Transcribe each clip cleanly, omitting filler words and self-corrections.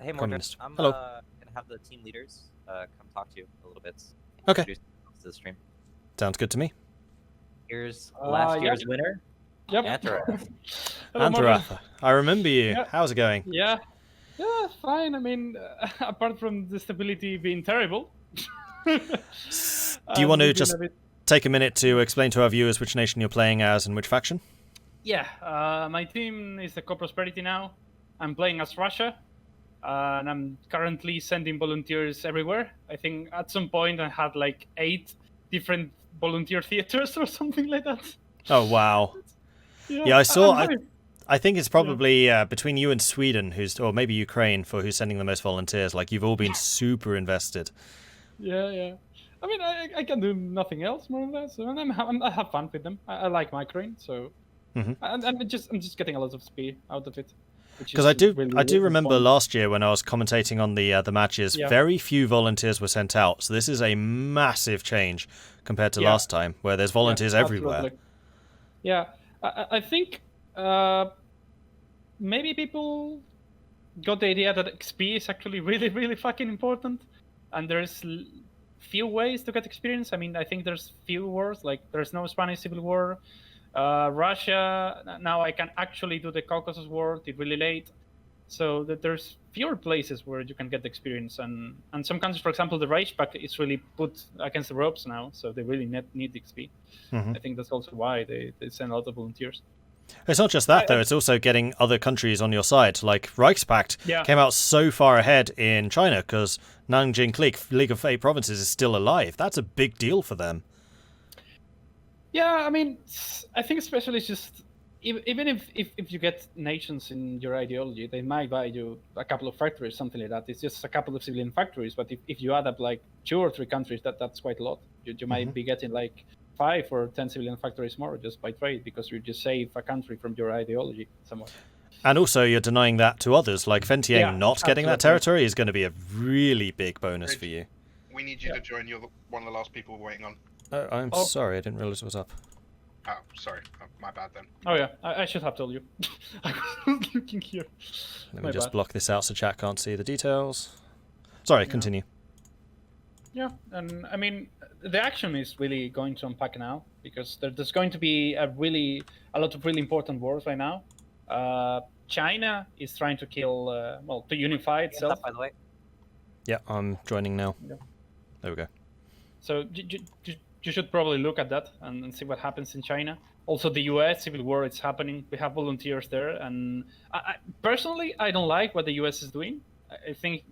Hey, Mordred. Communist. I'm Hello. gonna have the team leaders come talk to you a little bit. Okay. Introduce themselves to the stream. Sounds good to me. Here's last year's winner, Yep. Antara. Hello, Mordred. Antaratha, I remember you. Yeah. How's it going? Yeah. Yeah, fine. I mean, apart from the stability being terrible. Do you want to we've been just a bit- take a minute to explain to our viewers which nation you're playing as and which faction? Yeah, my team is the Co-Prosperity now. I'm playing as Russia, and I'm currently sending volunteers everywhere. I think at some point I had like 8 different volunteer theaters or something like that. Oh, wow. Yeah, I saw... I think it's probably between you and Sweden, or maybe Ukraine, for who's sending the most volunteers. Like, you've all been super invested. Yeah. I mean, I can do nothing else more or less. I have fun with them. I like microing, so and I'm just getting a lot of speed out of it. Because I do remember last year when I was commentating on the matches, very few volunteers were sent out. So this is a massive change compared to last time, where there's volunteers everywhere. Absolutely. Yeah, I think maybe people got the idea that XP is actually really fucking important, and there's few ways to get experience. I mean, I think there's few wars, like there's no Spanish Civil War. Russia, now I can actually do the Caucasus War till really late. So that there's fewer places where you can get the experience. And some countries, for example, the Reichspack is really put against the ropes now, so they really need XP. I think that's also why they send a lot of volunteers. It's not just that, though. It's also getting other countries on your side. Like, Reichspact came out so far ahead in China because Nanjing League of 8 Provinces is still alive. That's a big deal for them. Yeah, I mean, I think especially it's just, even if you get nations in your ideology, they might buy you a couple of factories, something like that. It's just a couple of civilian factories, but if you add up like 2 or 3 countries, that's quite a lot. You might be getting like 5 or 10 civilian factories more just by trade, because you just save a country from your ideology somewhat. And also, you're denying that to others. Like, Ventieng not getting that territory is going to be a really big bonus for you. We need you to join. You're one of the last people we're waiting on. I'm sorry, I didn't realize it was up. Oh, sorry. My bad then. Oh yeah, I should have told you. I was looking here. Let me just block this out so chat can't see the details. Sorry, continue. Yeah, and I mean, the action is really going to unpack now, because there's going to be a lot of really important wars right now. China is trying to kill, to unify itself. By the way. Yeah, I'm joining now. Yeah. There we go. So you should probably look at that and see what happens in China. Also, the US Civil War, it's happening. We have volunteers there, and personally, I don't like what the US is doing. I think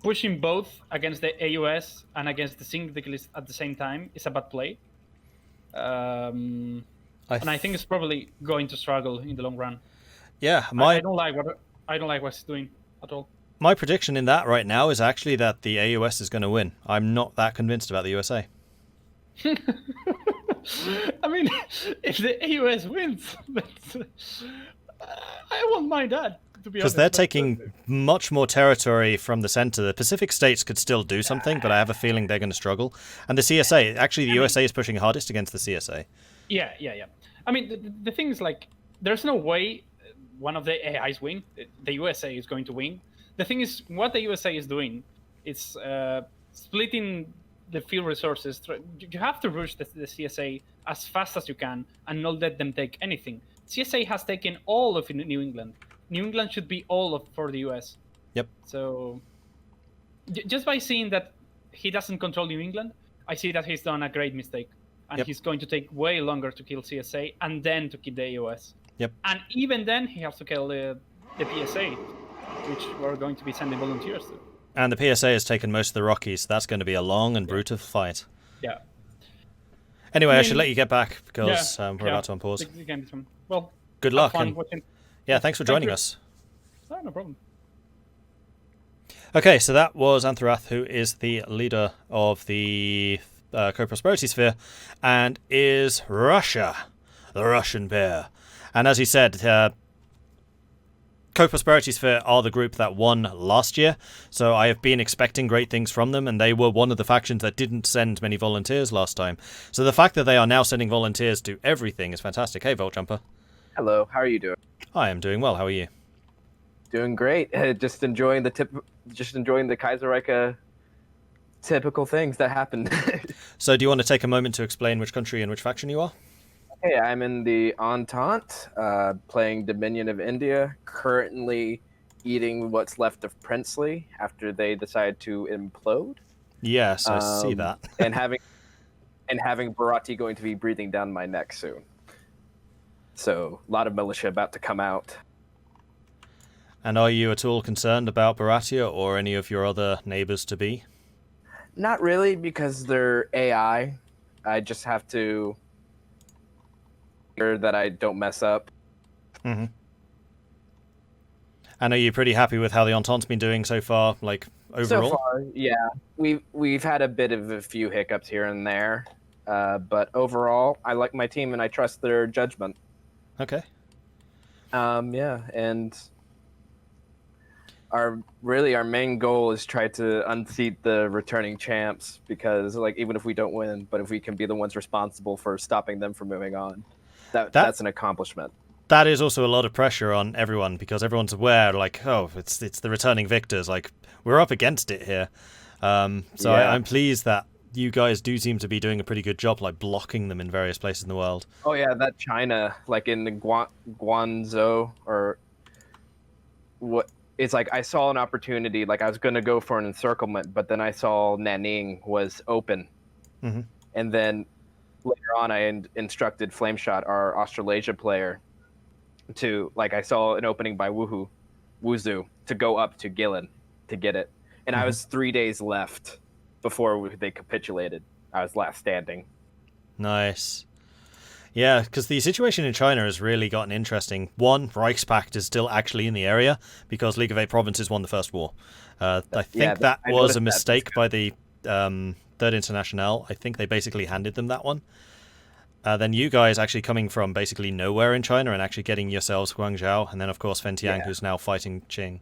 pushing both against the AUS and against the syndicalists at the same time is a bad play. And I think it's probably going to struggle in the long run. Yeah, I don't like what it's doing at all. My prediction in that right now is actually that the AUS is going to win. I'm not that convinced about the USA. I mean, if the AUS wins, I won't mind that. Because they're taking much more territory from the center. The Pacific states could still do something, but I have a feeling they're going to struggle. And the CSA, actually the USA is pushing hardest against the CSA. Yeah. I mean, the thing is, like, there's no way one of the AIs win. The USA is going to win. The thing is, what the USA is doing is splitting the field resources. You have to rush the CSA as fast as you can and not let them take anything. CSA has taken all of New England. New England should be all for the US. Yep. So just by seeing that he doesn't control New England, I see that he's done a great mistake. And he's going to take way longer to kill CSA and then to kill the AOS. Yep. And even then, he has to kill the PSA, which we're going to be sending volunteers to. And the PSA has taken most of the Rockies. So that's going to be a long and brutal fight. Yeah. Anyway, I should let you get back because we're about to unpause. Well, good luck. And thanks for joining us. Oh, no problem. Okay, so that was Antharath, who is the leader of the Co-Prosperity Sphere, and is Russia, the Russian bear. And as he said, Co-Prosperity Sphere are the group that won last year, so I have been expecting great things from them, and they were one of the factions that didn't send many volunteers last time. So the fact that they are now sending volunteers to everything is fantastic. Hey, Voltjumper. Hello, how are you doing? I am doing well, how are you? Doing great. Just enjoying the Kaiserreich typical things that happen. So do you want to take a moment to explain which country and which faction you are? Hey, I'm in the Entente, playing Dominion of India, currently eating what's left of Princely after they decide to implode. Yes, I see that. and having Bharati going to be breathing down my neck soon. So a lot of militia about to come out. And are you at all concerned about Baratia or any of your other neighbors to be? Not really, because they're AI. I just have to that I don't mess up. Mm-hmm. And are you pretty happy with how the Entente's been doing so far, like, overall? So far, yeah. We've had a bit of a few hiccups here and there, but overall, I like my team and I trust their judgment. Okay. Yeah, and our main goal is try to unseat the returning champs, because, like, even if we don't win, but if we can be the ones responsible for stopping them from moving on, that's an accomplishment. That is also a lot of pressure on everyone, because everyone's aware, like, oh, it's the returning victors. Like, we're up against it here. So yeah. I'm pleased that you guys do seem to be doing a pretty good job, like, blocking them in various places in the world. Oh yeah, that China, like in the Guangzhou, or what? It's like I saw an opportunity. Like, I was going to go for an encirclement, but then I saw Nanning was open, and then later on, I instructed Flameshot, our Australasia player, to, like, I saw an opening by Wuzu to go up to Gillen to get it. And I was 3 days left before they capitulated. I was last standing. Nice. Yeah, because the situation in China has really gotten interesting. One, Reichspakt is still actually in the area because League of Eight Provinces won the First War. I think that was a mistake by the Third Internationale. I think they basically handed them that one. Then you guys actually coming from basically nowhere in China and actually getting yourselves Guangzhou, and then of course Fentiang, who's now fighting Qing.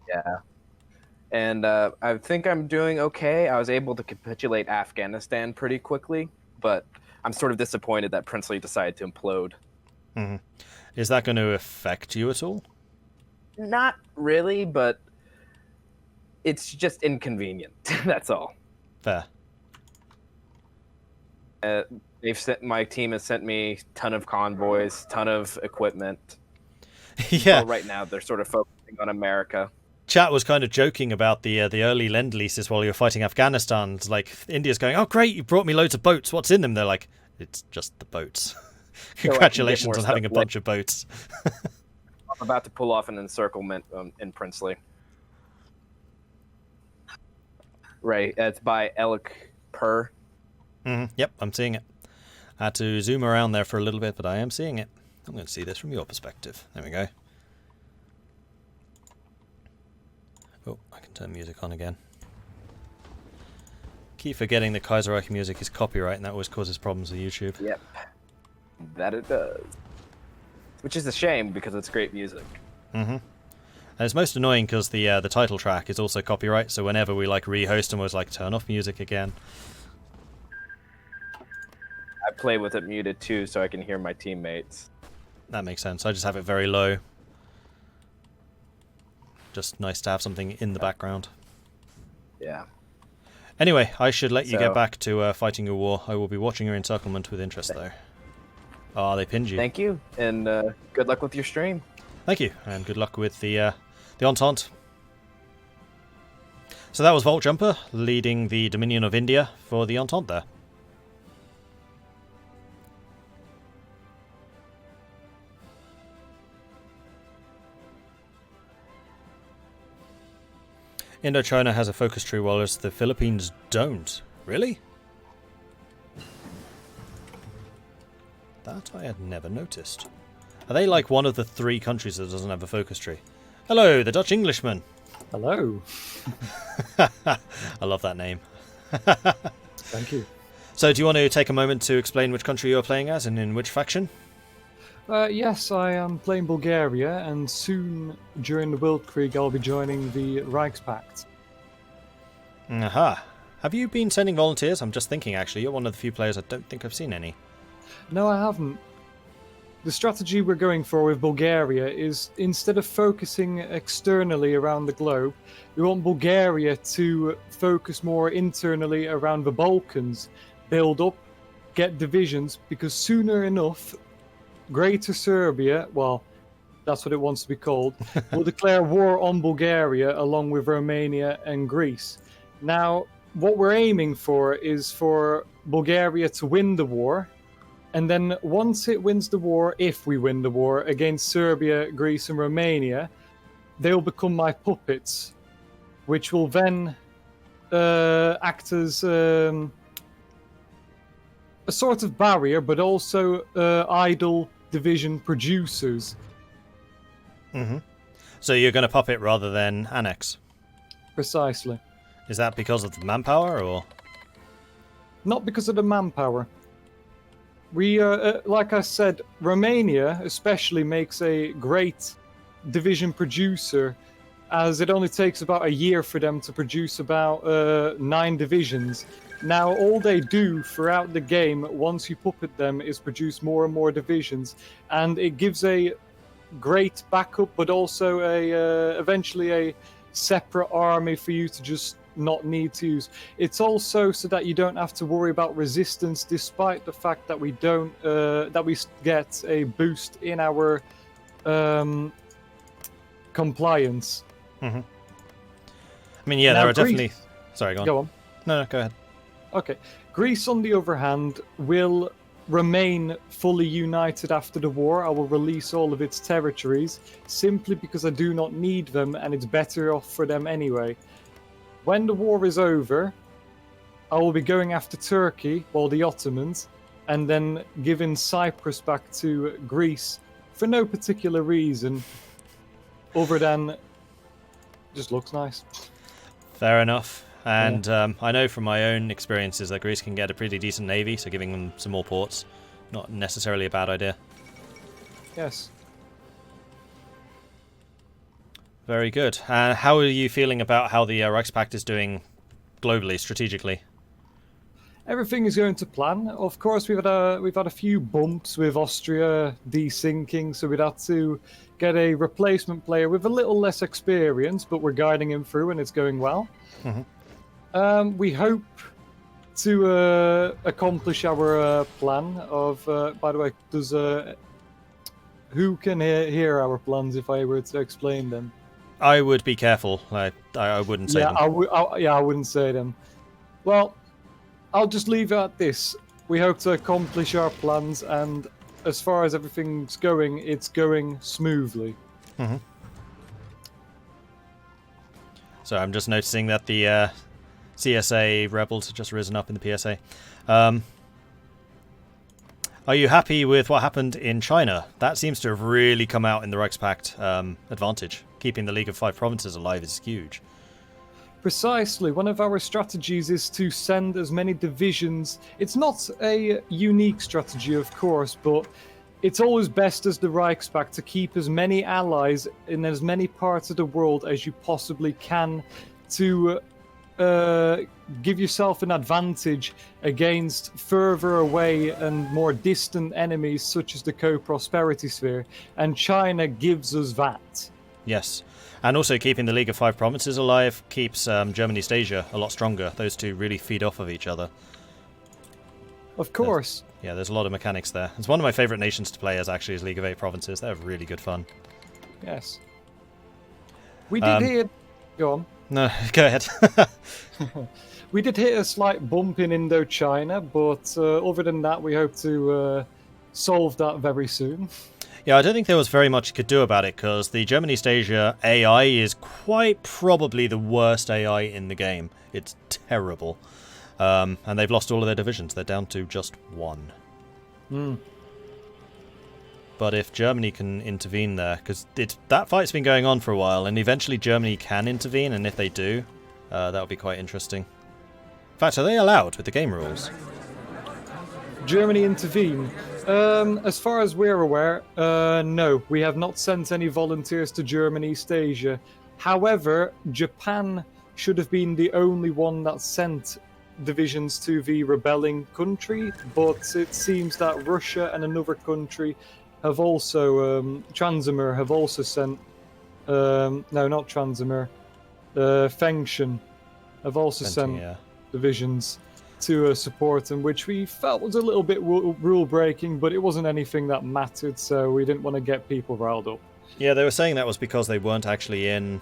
Yeah. And I think I'm doing okay. I was able to capitulate Afghanistan pretty quickly, but I'm sort of disappointed that Princely decided to implode. Is that going to affect you at all? Not really, but it's just inconvenient. That's all. Fair. My team has sent me a ton of convoys, ton of equipment. Yeah. So right now they're sort of focusing on America. Chat was kind of joking about the early lend-leases while you were fighting Afghanistan. It's like, India's going, oh great, you brought me loads of boats. What's in them? They're like, it's just the boats. Congratulations on having a bunch of boats. I'm about to pull off an encirclement in Princely. Right, it's by Elik Per. Yep, I'm seeing it. I had to zoom around there for a little bit, but I am seeing it. I'm going to see this from your perspective. There we go. Oh, I can turn music on again. Keep forgetting that Kaiserreich music is copyright, and that always causes problems with YouTube. Yep, that it does. Which is a shame, because it's great music. And it's most annoying because the title track is also copyright, so whenever we like rehost them, was like turn off music again. I play with it muted too, so I can hear my teammates. That makes sense. I just have it very low. Just nice to have something in the background. Yeah. Anyway, I should let you get back to fighting your war. I will be watching your encirclement with interest, though. Oh, they pinned you. Thank you, and good luck with your stream. Thank you, and good luck with the Entente. So that was Volt Jumper, leading the Dominion of India for the Entente there. Indochina has a focus tree, whilst the Philippines don't. Really? That I had never noticed. Are they like one of the 3 countries that doesn't have a focus tree? Hello, the Dutch Englishman. Hello. I love that name. Thank you. So do you want to take a moment to explain which country you're playing as and in which faction? Yes, I am playing Bulgaria, and soon during the Weltkrieg I'll be joining the Reichspakt. Aha. Have you been sending volunteers? I'm just thinking, actually. You're one of the few players I don't think I've seen any. No, I haven't. the strategy we're going for with Bulgaria is, instead of focusing externally around the globe, we want Bulgaria to focus more internally around the Balkans, build up, get divisions, because sooner enough, Greater Serbia, well, that's what it wants to be called, will declare war on Bulgaria along with Romania and Greece. Now, what we're aiming for is for Bulgaria to win the war, and then once it wins the war, if we win the war against Serbia, Greece and Romania, they'll become my puppets, which will then act as a sort of barrier, but also idle division producers. Mm-hmm. So you're going to puppet rather than annex? Precisely. Is that because of the manpower, or...? Not because of the manpower. We, like I said, Romania especially makes a great division producer, as it only takes about a year for them to produce about 9 divisions. Now, all they do throughout the game, once you puppet them, is produce more and more divisions, and it gives a great backup, but also eventually a separate army for you to just not need to use. It's also so that you don't have to worry about resistance, despite the fact that we don't that we get a boost in our compliance. Mm-hmm. I mean, yeah, now, there are Greece... definitely... Sorry, go on. Go on. No, go ahead. Okay. Greece, on the other hand, will remain fully united after the war. I will release all of its territories, simply because I do not need them, and it's better off for them anyway. When the war is over, I will be going after Turkey, well, the Ottomans, and then giving Cyprus back to Greece for no particular reason other than just looks nice. Fair enough. And I know from my own experiences that Greece can get a pretty decent navy, so giving them some more ports, not necessarily a bad idea. Yes. Very good. How are you feeling about how the Reichspakt is doing globally, strategically? Everything is going to plan. Of course, we've had a few bumps with Austria desyncing, so we'd have to get a replacement player with a little less experience, but we're guiding him through, and it's going well. Mm-hmm. We hope to accomplish our plan of. By the way, does who can hear our plans if I were to explain them? I would be careful. I wouldn't say them. I wouldn't say them. Well, I'll just leave it at this. We hope to accomplish our plans, and as far as everything's going, it's going smoothly. Mm-hmm. So I'm just noticing that the CSA rebels have just risen up in the PSA. Are you happy with what happened in China? That seems to have really come out in the Reichspakt advantage. Keeping the League of Five Provinces alive is huge. Precisely. One of our strategies is to send as many divisions. It's not a unique strategy, of course, but it's always best as the Reichspakt to keep as many allies in as many parts of the world as you possibly can to give yourself an advantage against further away and more distant enemies such as the co-prosperity sphere, and China gives us that. Yes, and also keeping the League of Five Provinces alive keeps Germany East Asia a lot stronger. Those two really feed off of each other. Of course. There's a lot of mechanics there. It's one of my favourite nations to play as, actually, is League of Eight Provinces. They're really good fun. Yes. We did hear... Go on. No, go ahead. We did hit a slight bump in Indochina, but other than that, we hope to solve that very soon. Yeah, I don't think there was very much you could do about it, because the German East Asia AI is quite probably the worst AI in the game. It's terrible. And they've lost all of their divisions. They're down to just one. But if Germany can intervene there, because that fight's been going on for a while, and eventually Germany can intervene, and if they do, that would be quite interesting. In fact, are they allowed with the game rules? Germany intervene? As far as we're aware, no. We have not sent any volunteers to Germany East Asia. However, Japan should have been the only one that sent divisions to the rebelling country, but it seems that Russia and another country have also Transimir have also sent no, not Transimir, Fengshan have also sent divisions to support them, which we felt was a little bit rule breaking, but it wasn't anything that mattered, so we didn't want to get people riled up. Yeah, they were saying that was because they weren't actually in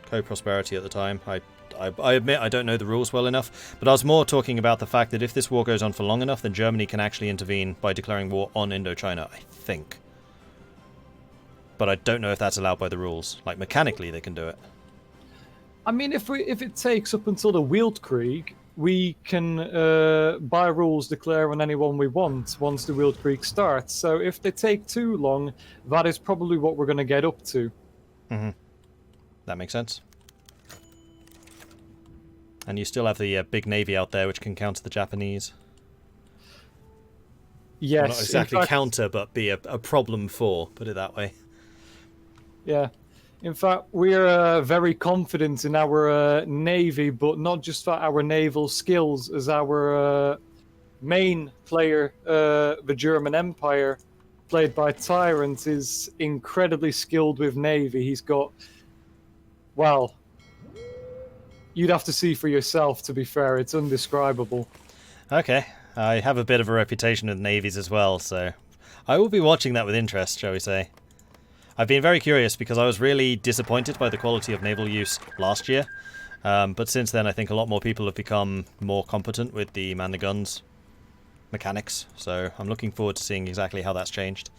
co-prosperity at the time. I admit I don't know the rules well enough, but I was more talking about the fact that if this war goes on for long enough, then Germany can actually intervene by declaring war on Indochina, I think. But I don't know if that's allowed by the rules. Like, mechanically they can do it. I mean, if it takes up until the Wildkrieg, we can, by rules, declare on anyone we want once the Wildkrieg starts. So if they take too long, that is probably what we're going to get up to. Mm-hmm. That makes sense. And you still have the big navy out there, which can counter the Japanese. Yes. Well, not exactly counter, but be a problem for, put it that way. Yeah. In fact, we're very confident in our navy, but not just for our naval skills, as our main player, the German Empire, played by Tyrant, is incredibly skilled with navy. He's got, well, you'd have to see for yourself, to be fair. It's undescribable. Okay. I have a bit of a reputation with navies as well, so I will be watching that with interest, shall we say. I've been very curious because I was really disappointed by the quality of naval use last year, but since then I think a lot more people have become more competent with the man-the-guns mechanics, so I'm looking forward to seeing exactly how that's changed.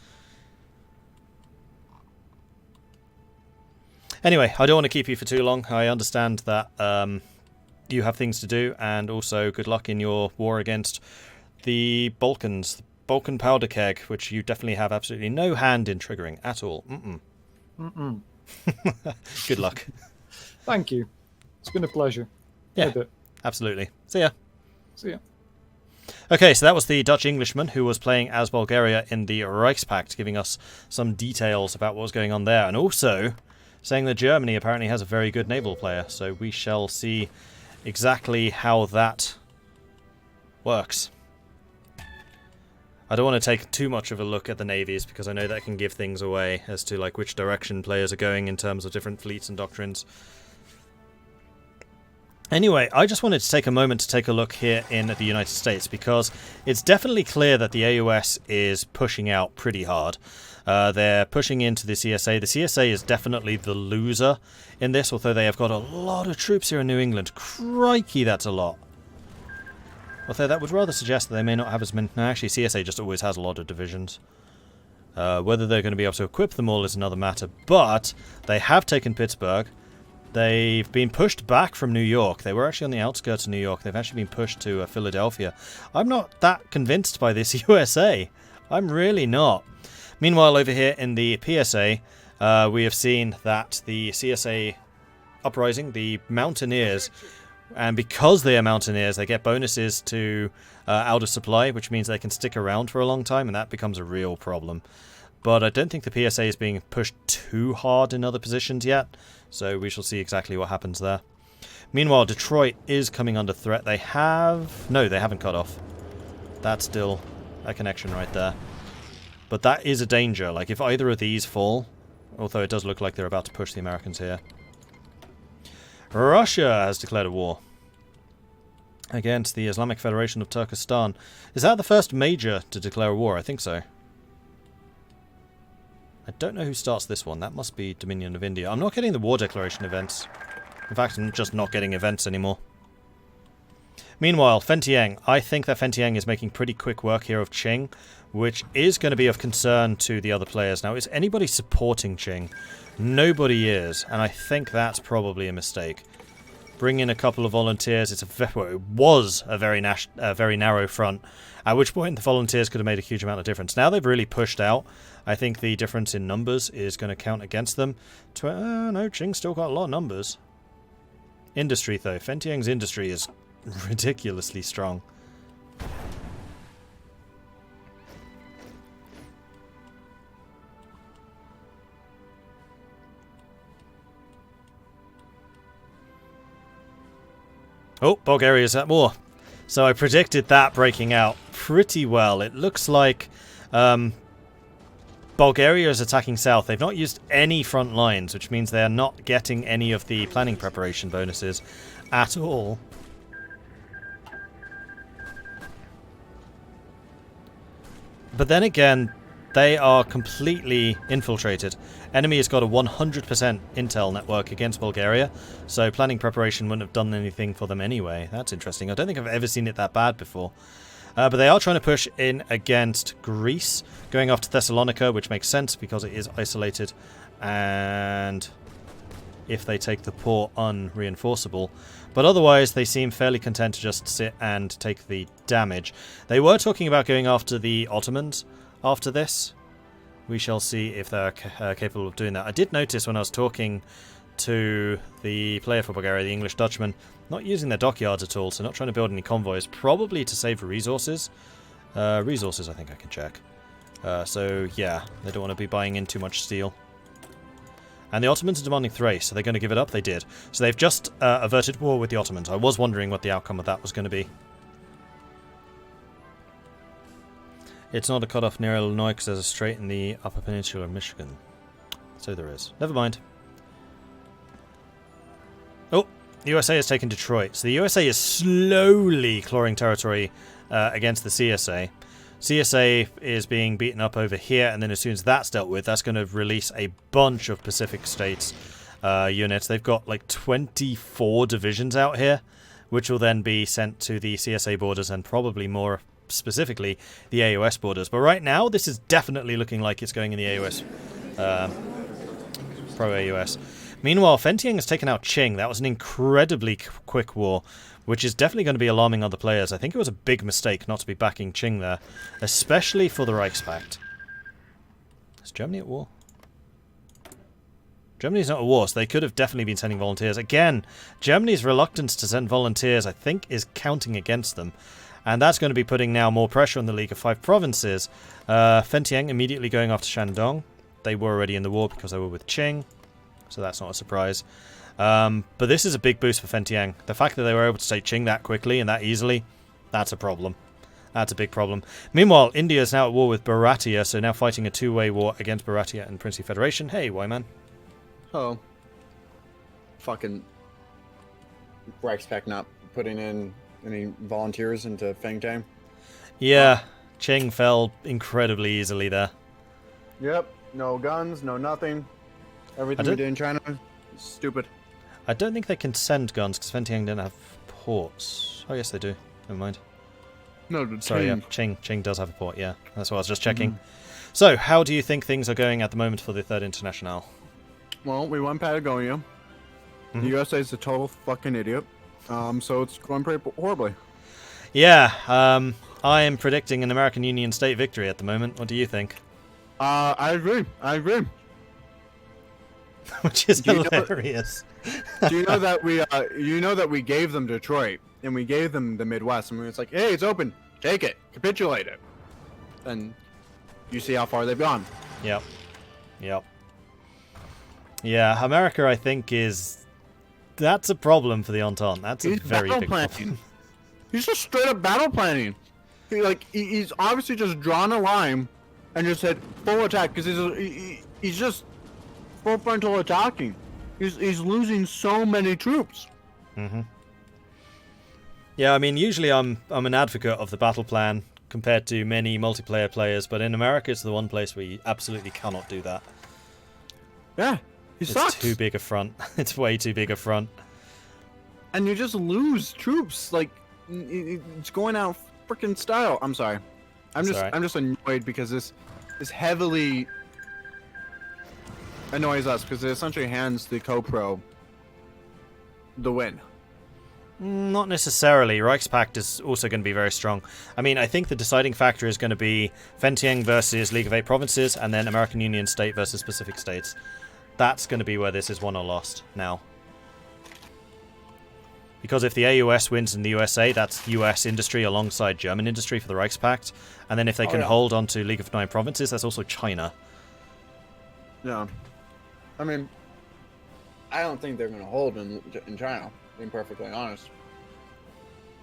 Anyway, I don't want to keep you for too long. I understand that you have things to do, and also good luck in your war against the Balkans, the Balkan powder keg, which you definitely have absolutely no hand in triggering at all. Good luck. Thank you. It's been a pleasure. Yeah, absolutely. See ya. See ya. Okay, so that was the Dutch Englishman who was playing as Bulgaria in the Reichspakt, giving us some details about what was going on there, and also saying that Germany apparently has a very good naval player, so we shall see exactly how that works. I don't want to take too much of a look at the navies because I know that can give things away as to like which direction players are going in terms of different fleets and doctrines. Anyway, I just wanted to take a moment to take a look here in the United States because it's definitely clear that the AUS is pushing out pretty hard. They're pushing into the CSA. The CSA is definitely the loser in this, although they have got a lot of troops here in New England. Crikey, that's a lot. Although that would rather suggest that they may not have as many... No, actually, CSA just always has a lot of divisions. Whether they're going to be able to equip them all is another matter, but they have taken Pittsburgh. They've been pushed back from New York. They were actually on the outskirts of New York. They've actually been pushed to Philadelphia. I'm not that convinced by this USA. I'm really not. Meanwhile, over here in the PSA, we have seen that the CSA Uprising, the Mountaineers, and because they are Mountaineers, they get bonuses to out of supply, which means they can stick around for a long time, and that becomes a real problem. But I don't think the PSA is being pushed too hard in other positions yet, so we shall see exactly what happens there. Meanwhile, Detroit is coming under threat. They have... No, they haven't cut off. That's still a connection right there. But that is a danger. Like, if either of these fall, although it does look like they're about to push the Americans here. Russia has declared a war against the Islamic Federation of Turkistan. Is that the first major to declare a war? I think so. I don't know who starts this one. That must be Dominion of India. I'm not getting the war declaration events. In fact, I'm just not getting events anymore. Meanwhile, Fentiang. I think that Fentiang is making pretty quick work here of Qing, which is going to be of concern to the other players. Now, is anybody supporting Qing? Nobody is, and I think that's probably a mistake. Bring in a couple of volunteers. It was a very narrow front, at which point the volunteers could have made a huge amount of difference. Now they've really pushed out. I think the difference in numbers is going to count against them. No, Qing's still got a lot of numbers. Industry, though. Fentiang's industry is ridiculously strong. Oh, Bulgaria's at war. So I predicted that breaking out pretty well. It looks like Bulgaria is attacking south. They've not used any front lines, which means they are not getting any of the planning preparation bonuses at all. But then again, they are completely infiltrated. Enemy has got a 100% intel network against Bulgaria, so planning preparation wouldn't have done anything for them anyway. That's interesting. I don't think I've ever seen it that bad before. But they are trying to push in against Greece, going after Thessalonica, which makes sense because it is isolated, and if they take the port unreinforceable. But otherwise, they seem fairly content to just sit and take the damage. They were talking about going after the Ottomans after this. We shall see if they're capable of doing that. I did notice when I was talking to the player for Bulgaria, the English Dutchman, not using their dockyards at all, so not trying to build any convoys, probably to save resources. Resources I think I can check. So yeah, they don't want to be buying in too much steel. And the Ottomans are demanding Thrace. Are they going to give it up? They did. So they've just averted war with the Ottomans. I was wondering what the outcome of that was going to be. It's not a cutoff near Illinois because there's a strait in the Upper Peninsula of Michigan. So there is. Never mind. Oh, the USA has taken Detroit. So the USA is slowly clawing territory against the CSA. CSA is being beaten up over here, and then as soon as that's dealt with, that's going to release a bunch of Pacific States units. They've got like 24 divisions out here, which will then be sent to the CSA borders and probably more specifically the AOS borders. But right now, this is definitely looking like it's going in the AOS, pro-AOS. Meanwhile, Fentiang has taken out Qing. That was an incredibly quick war, which is definitely going to be alarming other players. I think it was a big mistake not to be backing Qing there, especially for the Reichspakt. Is Germany at war? Germany's not at war, so they could have definitely been sending volunteers. Again, Germany's reluctance to send volunteers, I think, is counting against them. And that's going to be putting now more pressure on the League of Five Provinces. Fentiang immediately going after Shandong. They were already in the war because they were with Qing, so that's not a surprise. But this is a big boost for Fentiang. The fact that they were able to take Qing that quickly and that easily, that's a problem. That's a big problem. Meanwhile, India is now at war with Bharatiya, so now fighting a two-way war against Bharatiya and Princely Federation. Hey, Wyman. Oh. Fucking Reichspakt not putting in any volunteers into Fengtang. Yeah, Qing fell incredibly easily there. Yep, no guns, no nothing. Everything we did in China, stupid. I don't think they can send guns because Fentiang didn't have ports. Oh yes, they do. Never mind. No, sorry, yeah, Qing does have a port. Yeah, that's what I was just checking. So, how do you think things are going at the moment for the Third International? Well, we won Patagonia. The USA is a total fucking idiot. So it's going pretty horribly. Yeah, I am predicting an American Union state victory at the moment. What do you think? I agree. Which is hilarious. Do you know that we gave them Detroit and we gave them the Midwest and we was like, hey, it's open, take it, capitulate it, and you see how far they've gone. Yep. Yeah, America, I think, that's a problem for the Entente. That's a very big problem. He's just straight up battle planning. He's obviously just drawn a line and just said full attack because he's just full frontal attacking. He's losing so many troops. Yeah, I mean, usually I'm an advocate of the battle plan compared to many multiplayer players, but in America it's the one place where you absolutely cannot do that. Yeah, sucks. It's too big a front. It's way too big a front. And you just lose troops. Like, it's going out freaking style. I'm sorry. I'm just annoyed because this heavily annoys us because it essentially hands the co-pro the win. Not necessarily. Reichspakt is also going to be very strong. I mean, I think the deciding factor is going to be Fentiang versus League of Eight Provinces, and then American Union State versus Pacific States. That's going to be where this is won or lost now. Because if the AUS wins in the USA, that's US industry alongside German industry for the Reichspakt. And then if they can hold on to League of Nine Provinces, that's also China. Yeah. I mean, I don't think they're going to hold in China, being perfectly honest.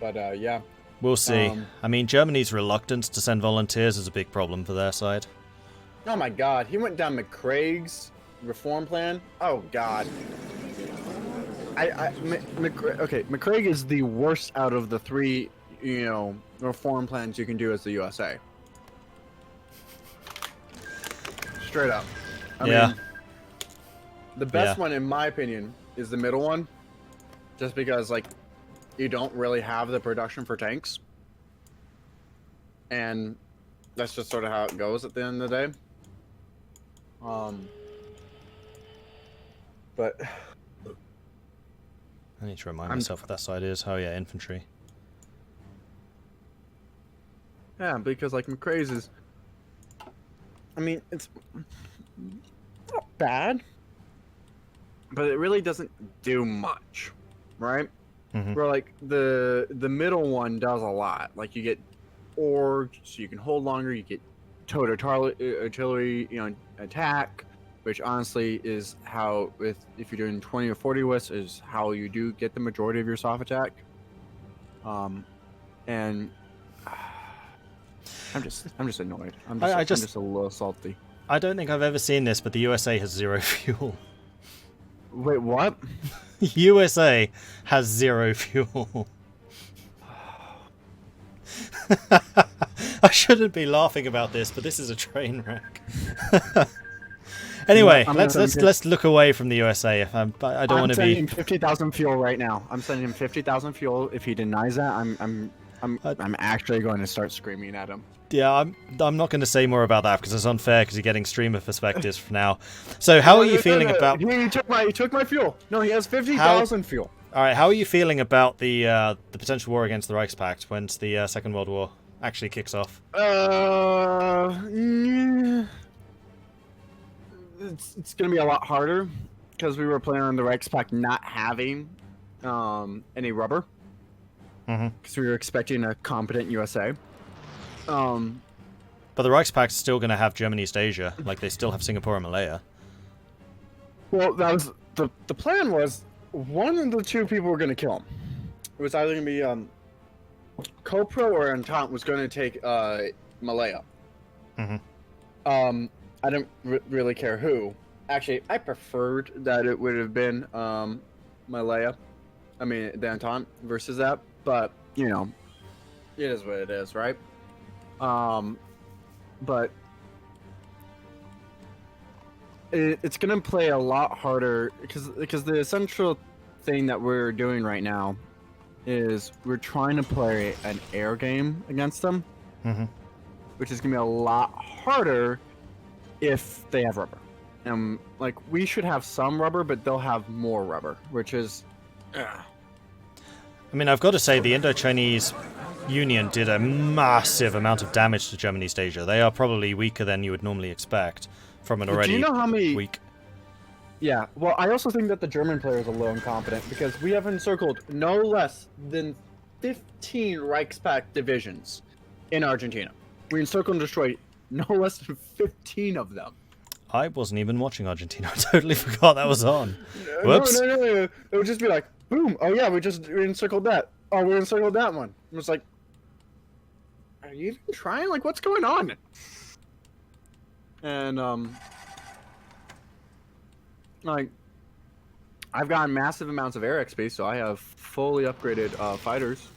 But, yeah. We'll see. I mean, Germany's reluctance to send volunteers is a big problem for their side. Oh my God, he went down McCraig's reform plan. Oh God. Okay, McCraig is the worst out of the 3, reform plans you can do as the USA. Straight up. I mean, the best one, in my opinion, is the middle one. Just because, like, you don't really have the production for tanks. And that's just sort of how it goes at the end of the day. But I need to remind myself what that side is. Oh yeah, infantry. Yeah, because like McCrae's is, I mean, it's not bad, but it really doesn't do much, right? Where like the middle one does a lot. Like you get org, so you can hold longer. You get towed artillery, attack, which honestly is how, if you're doing 20 or 40 west, is how you do get the majority of your soft attack. And I'm just annoyed. I'm just a little salty. I don't think I've ever seen this, but the USA has 0 fuel. Wait, what? USA has 0 fuel. I shouldn't be laughing about this, but this is a train wreck. Anyway, let's look away from the USA. I don't want to be. I'm sending him 50,000 fuel right now. I'm sending him 50,000 fuel. If he denies that, I'm actually going to start screaming at him. Yeah, I'm not going to say more about that because it's unfair because you're getting streamer perspectives for now. So how are you feeling about? He took my fuel. No, he has 50,000 fuel. All right, how are you feeling about the potential war against the Reichspakt when the Second World War actually kicks off? It's going to be a lot harder because we were planning on the Reichspakt not having any rubber. Because we were expecting a competent USA. But the Reichspakt's still going to have German East Asia, like they still have Singapore and Malaya. Well, that was the plan was one of the 2 people were going to kill him. It was either going to be Copro or Entente was going to take Malaya. I don't really care who. Actually, I preferred that it would have been Malaya. I mean, the Entente versus that. But, it is what it is, right? But it's going to play a lot harder because the essential thing that we're doing right now is we're trying to play an air game against them, which is going to be a lot harder if they have rubber. Like, we should have some rubber, but they'll have more rubber, which is... I mean, I've got to say, the Indo-Chinese Union did a massive amount of damage to German East Asia. They are probably weaker than you would normally expect from an already weak... Yeah, well, I also think that the German players are low incompetent because we have encircled no less than 15 Reichspakt divisions in Argentina. We encircled and destroyed no less than 15 of them. I wasn't even watching Argentina. I totally forgot that was on. Whoops. No. It would just be like, boom. Oh yeah, we encircled that. Oh, we encircled that one. It was like, are you even trying? Like, what's going on? And like, I've gotten massive amounts of air XP, so I have fully upgraded fighters.